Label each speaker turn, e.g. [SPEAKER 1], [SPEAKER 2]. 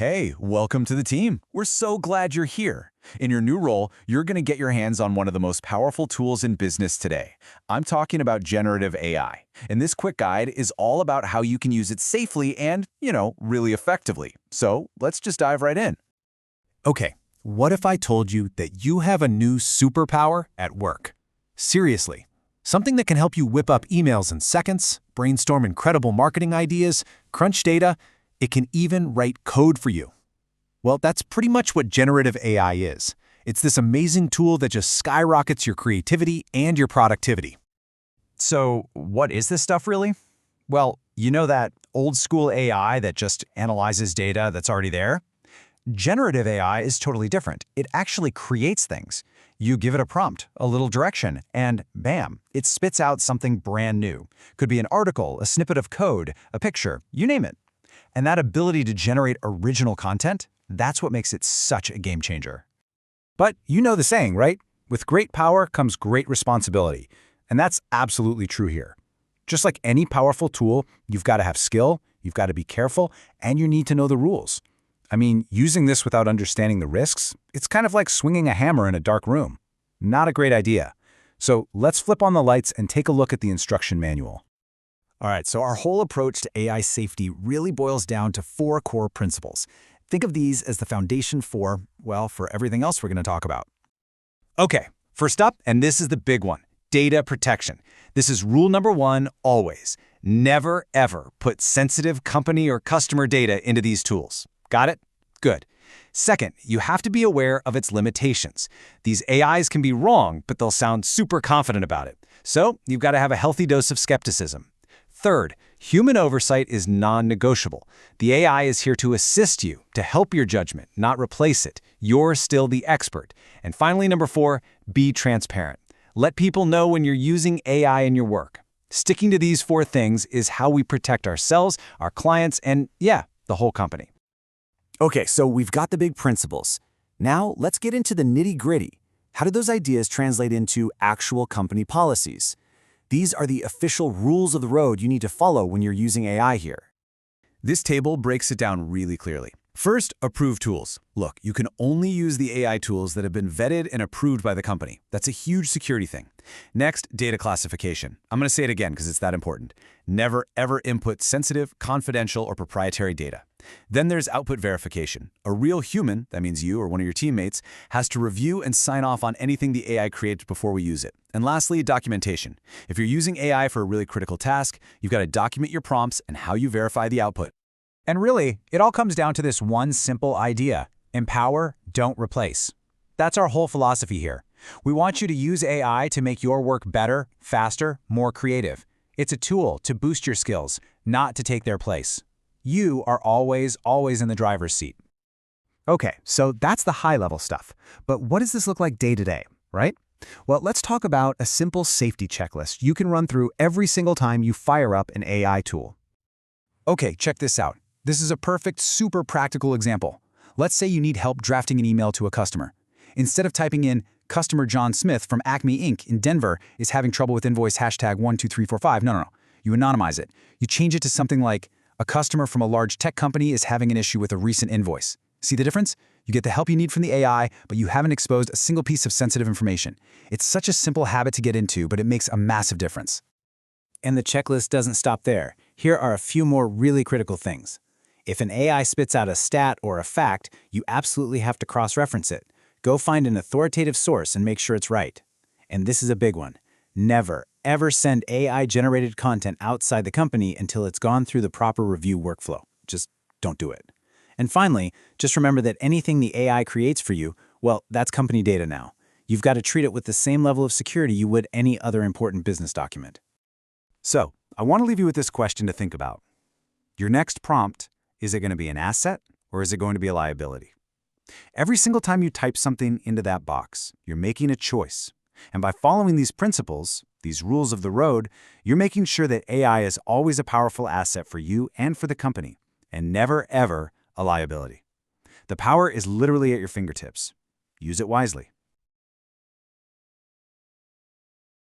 [SPEAKER 1] Hey, welcome to the team. We're so glad you're here. In your new role, you're going to get your hands on one of the most powerful tools in business today. I'm talking about generative AI. And this quick guide is all about how you can use it safely and, really effectively. So let's just dive right in. Okay, what if I told you that you have a new superpower at work? Seriously, something that can help you whip up emails in seconds, brainstorm incredible marketing ideas, crunch data. It can even write code for you. Well, that's pretty much what generative AI is. It's this amazing tool that just skyrockets your creativity and your productivity.
[SPEAKER 2] So what is this stuff really? Well, you know that old school AI that just analyzes data that's already there? Generative AI is totally different. It actually creates things. You give it a prompt, a little direction, and bam, it spits out something brand new. Could be an article, a snippet of code, a picture, you name it. And that ability to generate original content, that's what makes it such a game changer.
[SPEAKER 1] But you know the saying, right? With great power comes great responsibility. And that's absolutely true here. Just like any powerful tool, you've got to have skill, you've got to be careful, and you need to know the rules. I mean, using this without understanding the risks, it's kind of like swinging a hammer in a dark room. Not a great idea. So let's flip on the lights and take a look at the instruction manual.
[SPEAKER 2] All right, so our whole approach to AI safety really boils down to 4 core principles. Think of these as the foundation for everything else we're going to talk about.
[SPEAKER 1] Okay, first up, and this is the big one, data protection. This is rule number 1 always. Never, ever put sensitive company or customer data into these tools. Got it? Good. Second, you have to be aware of its limitations. These AIs can be wrong, but they'll sound super confident about it. So you've got to have a healthy dose of skepticism. Third, human oversight is non-negotiable. The AI is here to assist you, to help your judgment, not replace it. You're still the expert. And finally, number 4, be transparent. Let people know when you're using AI in your work. Sticking to these 4 things is how we protect ourselves, our clients, and the whole company.
[SPEAKER 3] Okay, so we've got the big principles. Now let's get into the nitty-gritty. How do those ideas translate into actual company policies? These are the official rules of the road you need to follow when you're using AI here.
[SPEAKER 1] This table breaks it down really clearly. First, approved tools. Look, you can only use the AI tools that have been vetted and approved by the company. That's a huge security thing. Next, data classification. I'm going to say it again because it's that important. Never, ever input sensitive, confidential, or proprietary data. Then there's output verification. A real human, that means you or one of your teammates, has to review and sign off on anything the AI creates before we use it. And lastly, documentation. If you're using AI for a really critical task, you've got to document your prompts and how you verify the output.
[SPEAKER 2] And really, it all comes down to this one simple idea: empower, don't replace. That's our whole philosophy here. We want you to use AI to make your work better, faster, more creative. It's a tool to boost your skills, not to take their place. You are always in the driver's seat.
[SPEAKER 3] Okay, so that's the high-level stuff. But what does this look like day to day, right? Well, let's talk about a simple safety checklist you can run through every single time you fire up an AI tool.
[SPEAKER 2] Okay, check this out. This is a perfect, super practical example. Let's say you need help drafting an email to a customer. Instead of typing in, "Customer John Smith from Acme Inc. in Denver is having trouble with invoice #12345. No. You anonymize it. You change it to something like, "A customer from a large tech company is having an issue with a recent invoice." See the difference? You get the help you need from the AI, but you haven't exposed a single piece of sensitive information. It's such a simple habit to get into, but it makes a massive difference.
[SPEAKER 3] And the checklist doesn't stop there. Here are a few more really critical things. If an AI spits out a stat or a fact, you absolutely have to cross-reference it. Go find an authoritative source and make sure it's right. And this is a big one. Never, ever send AI-generated content outside the company until it's gone through the proper review workflow. Just don't do it. And finally, just remember that anything the AI creates for you, well, that's company data now. You've got to treat it with the same level of security you would any other important business document.
[SPEAKER 1] So, I want to leave you with this question to think about. Your next prompt, is it going to be an asset or is it going to be a liability? Every single time you type something into that box, you're making a choice. And by following these principles, these rules of the road, you're making sure that AI is always a powerful asset for you and for the company, and never, ever a liability. The power is literally at your fingertips. Use it wisely.